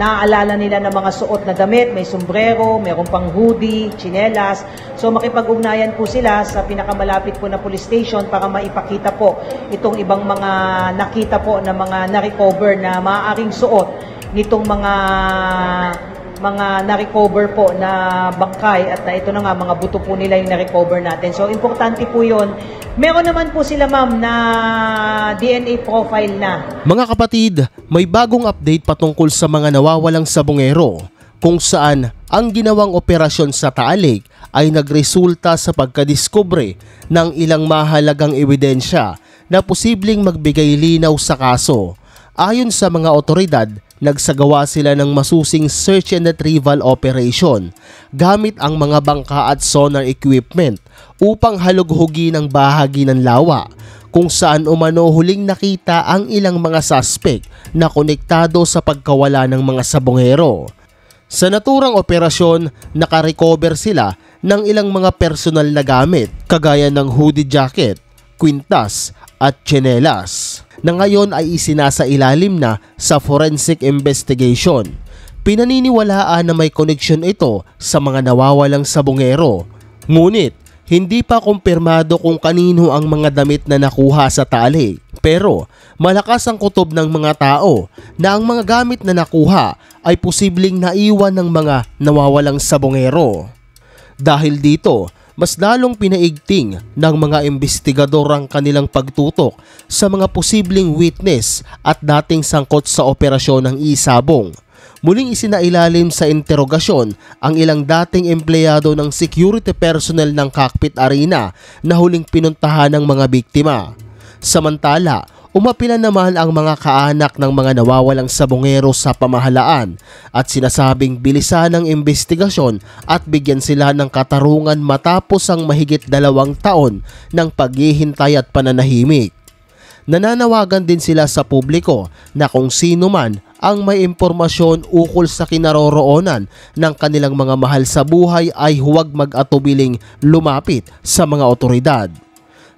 naaalala nila ng mga suot na damit, may sombrero, mayroon pang hoodie, tsinelas. So makipag-ugnayan po sila sa pinakamalapit po na police station para maipakita po itong ibang mga nakita po na mga na-recover na maaaring suot nitong mga na-recover po na bangkay at ito na nga mga buto po nila yung na-recover natin. So importante po yun. Meron naman po sila ma'am na DNA profile na. Mga kapatid, may bagong update patungkol sa mga nawawalang sabongero kung saan ang ginawang operasyon sa Taalig ay nagresulta sa pagkadiskubre ng ilang mahalagang ebidensya na posibleng magbigay linaw sa kaso. Ayon sa mga otoridad, nagsagawa sila ng masusing search and retrieval operation gamit ang mga bangka at sonar equipment upang halughugin ang bahagi ng lawa kung saan umano huling nakita ang ilang mga suspect na konektado sa pagkawala ng mga sabongero. Sa naturang operasyon, nakarecover sila ng ilang mga personal na gamit kagaya ng hoodie jacket, kwintas at tsinelas na ngayon ay isinasailalim na sa forensic investigation. Pinaniniwalaan na may koneksyon ito sa mga nawawalang sabongero. Ngunit, hindi pa kumpirmado kung kanino ang mga damit na nakuha sa Taalig. Pero, malakas ang kutob ng mga tao na ang mga gamit na nakuha ay posibleng naiwan ng mga nawawalang sabongero. Dahil dito, mas lalong pinaigting ng mga investigador ang kanilang pagtutok sa mga posibleng witness at dating sangkot sa operasyon ng isabong. Muling isinailalim sa interogasyon ang ilang dating empleyado ng security personnel ng Cockpit Arena na huling pinuntahan ng mga biktima. Samantala, umapila naman ang mga kaanak ng mga nawawalang sabongero sa pamahalaan at sinasabing bilisan ang investigasyon at bigyan sila ng katarungan matapos ang mahigit 2 taon ng paghihintay at pananahimik. Nananawagan din sila sa publiko na kung sino man ang may impormasyon ukol sa kinaroroonan ng kanilang mga mahal sa buhay ay huwag mag-atubiling lumapit sa mga otoridad.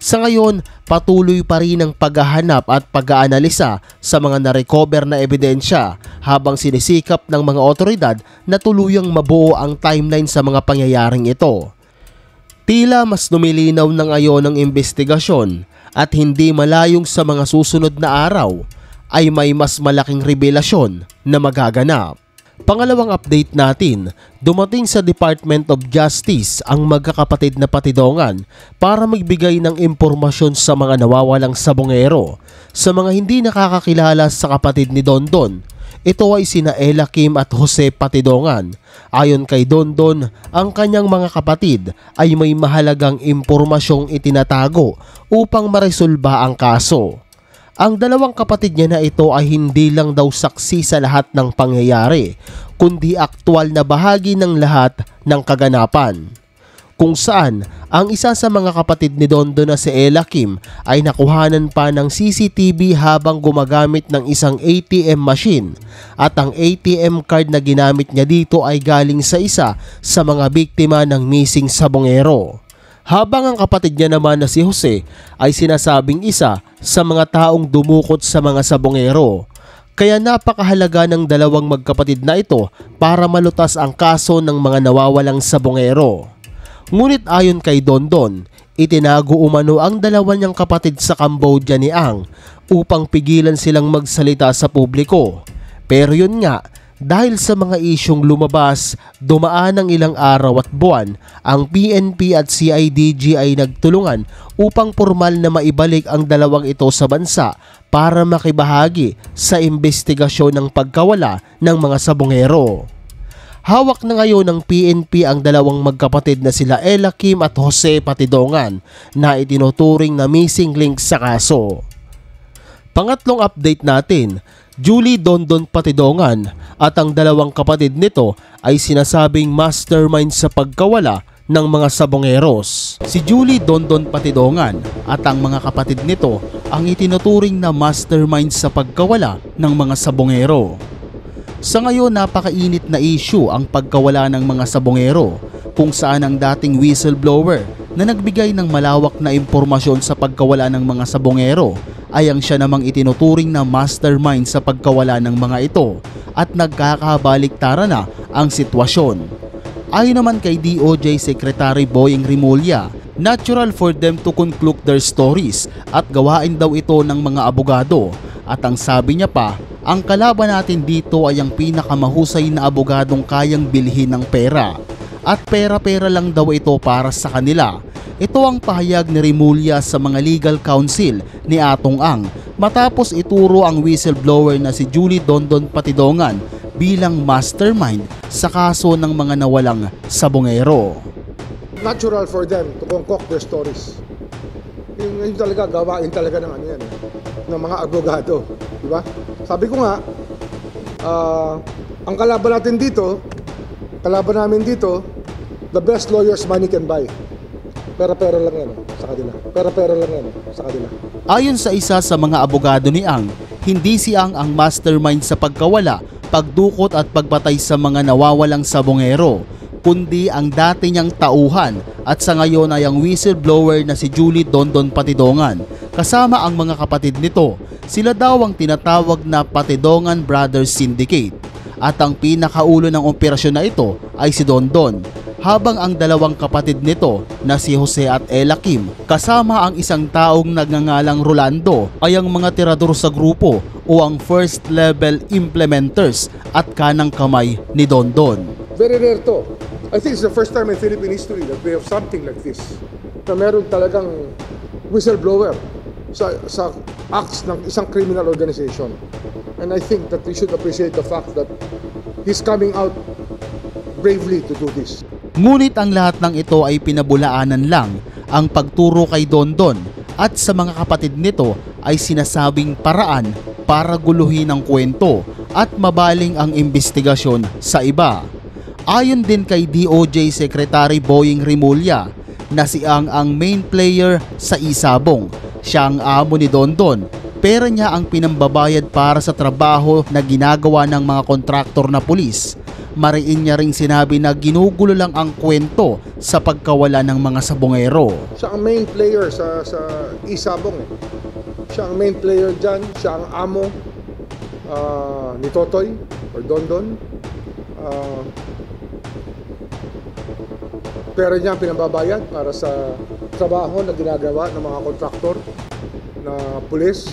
Sa ngayon, patuloy pa rin ang paghahanap at pag-aanalisa sa mga na-recover na ebidensya habang sinisikap ng mga otoridad na tuluyang mabuo ang timeline sa mga pangyayaring ito. Tila mas lumilinaw na ngayon ang investigasyon at hindi malayong sa mga susunod na araw ay may mas malaking revelasyon na magaganap. Pangalawang update natin, dumating sa Department of Justice ang magkakapatid na Patidongan para magbigay ng impormasyon sa mga nawawalang sabongero. Sa mga hindi nakakakilala sa kapatid ni Dondon, ito ay sina Ella Kim at Jose Patidongan. Ayon kay Dondon, ang kanyang mga kapatid ay may mahalagang impormasyong itinatago upang maresolba ang kaso. Ang dalawang kapatid niya na ito ay hindi lang daw saksi sa lahat ng pangyayari, kundi aktwal na bahagi ng lahat ng kaganapan. Kung saan, ang isa sa mga kapatid ni Dondon na si Ella Kim ay nakuhanan pa ng CCTV habang gumagamit ng isang ATM machine at ang ATM card na ginamit niya dito ay galing sa isa sa mga biktima ng missing sabongero. Habang ang kapatid niya naman na si Jose ay sinasabing isa sa mga taong dumukot sa mga sabongero. Kaya napakahalaga ng dalawang magkapatid na ito para malutas ang kaso ng mga nawawalang sabongero. Ngunit ayon kay Dondon, itinago umano ang dalawa niyang kapatid sa Cambodia ni Ang upang pigilan silang magsalita sa publiko. Pero yun nga, dahil sa mga isyong lumabas, dumaan ng ilang araw at buwan, ang PNP at CIDG ay nagtulungan upang formal na maibalik ang dalawang ito sa bansa para makibahagi sa investigasyon ng pagkawala ng mga sabongero. Hawak na ngayon ng PNP ang dalawang magkapatid na sila Ella Kim at Jose Patidongan na itinuturing na missing link sa kaso. Pangatlong update natin, Julie Dondon Patidongan at ang dalawang kapatid nito ay sinasabing mastermind sa pagkawala ng mga sabongeros. Si Julie Dondon Patidongan at ang mga kapatid nito ang itinuturing na mastermind sa pagkawala ng mga sabongero. Sa ngayon, napakainit na issue ang pagkawala ng mga sabongero kung saan ang dating whistleblower na nagbigay ng malawak na impormasyon sa pagkawala ng mga sabongero ay ang siya namang itinuturing na mastermind sa pagkawala ng mga ito at nagkakabaliktaran na ang sitwasyon. Ayon naman kay DOJ Secretary Boying Rimulya, natural for them to conclude their stories at gawain daw ito ng mga abogado. At ang sabi niya pa, ang kalaban natin dito ay ang pinakamahusay na abogadong kayang bilhin ng pera. At pera-pera lang daw ito para sa kanila. Ito ang pahayag ni Rimulya sa mga legal counsel ni Atong Ang matapos ituro ang whistleblower na si Julie Dondon Patidongan bilang mastermind sa kaso ng mga nawalang sabongero. Natural for them to concoct their stories. Yun talaga, gawain talaga ng ano yan, ng mga abogado, di ba? Sabi ko nga, ang kalaban namin dito, the best lawyers money can buy. Pera-pera lang yan sa kanila. Pera-pera lang yan sa kanila. Ayon sa isa sa mga abogado ni Ang, hindi si Ang mastermind sa pagkawala, pagdukot at pagpatay sa mga nawawalang sabongero, kundi ang dati niyang tauhan at sa ngayon ay ang whistleblower na si Julie Dondon Patidongan kasama ang mga kapatid nito. Sila daw ang tinatawag na Patidongan Brothers Syndicate at ang pinakaulo ng operasyon na ito ay si Dondon, habang ang dalawang kapatid nito na si Jose at Ella Kim kasama ang isang taong nagngangalang Rolando ay ang mga tirador sa grupo o ang first level implementers at kanang kamay ni Dondon. Very rare to. I think it's the first time in Philippine history that we have something like this. Na meron talagang whistleblower sa acts ng isang criminal organization. And I think that we should appreciate the fact that he's coming out bravely to do this. Ngunit ang lahat ng ito ay pinabulaanan lang. Ang pagturo kay Dondon at sa mga kapatid nito ay sinasabing paraan para guluhin ang kwento at mabaling ang investigasyon sa iba. Ayon din kay DOJ Secretary Boying Rimulya na si Ang main player sa Isabong. Siya ang amo ni Dondon. Pera niya ang pinambabayad para sa trabaho na ginagawa ng mga kontraktor na pulis. Mariin niya ring sinabi na ginugulo lang ang kwento sa pagkawala ng mga sabongero. Siya ang main player sa Isabong. Siya ang main player dyan. Siya ang amo ni Totoy or Dondon. Pera niya ang pinambabayad para sa trabaho na ginagawa ng mga kontraktor na pulis.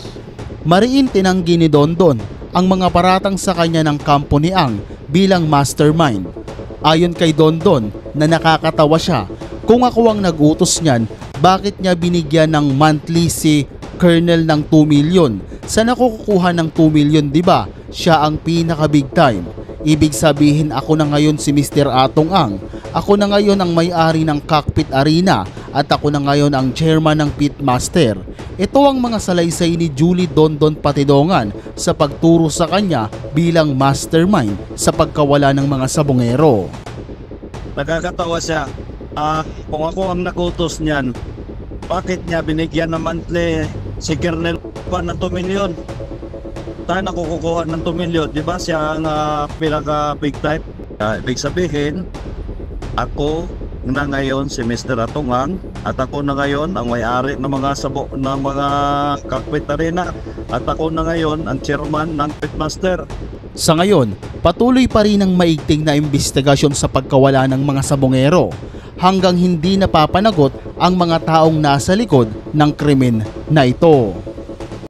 Mariin tinanggi ni Dondon ang mga paratang sa kanya ng kampo ni Ang bilang mastermind. Ayon kay Dondon na nakakatawa siya, kung ako ang nag-utos niyan, bakit niya binigyan ng monthly si Colonel ng 2 million? Saan ako kukuha ng 2 million, di ba? Siya ang pinaka big time. Ibig sabihin ako na ngayon si Mr. Atong Ang. Ako na ngayon ang may-ari ng Cockpit Arena at ako na ngayon ang chairman ng Pitmaster. Ito ang mga salaysay ni Julie Dondon Patidongan sa pagturo sa kanya bilang mastermind sa pagkawala ng mga sabongero. Nakakatawa siya. Kung ako ang nakutos niyan, bakit niya binigyan ng monthly si Colonel pa ng 2 million? Tayo nakukuha ng 2 million, di ba? Siya ang pinaka big type. Ibig sabihin, ako na ngayon si Mr. Atong Ang at ako na ngayon ang may-ari ng mga Cockpit Arena at ako na ngayon ang chairman ng Pitmaster. Sa ngayon, patuloy pa rin ang maigting na investigasyon sa pagkawala ng mga sabongero hanggang hindi napapanagot ang mga taong nasa likod ng krimen na ito.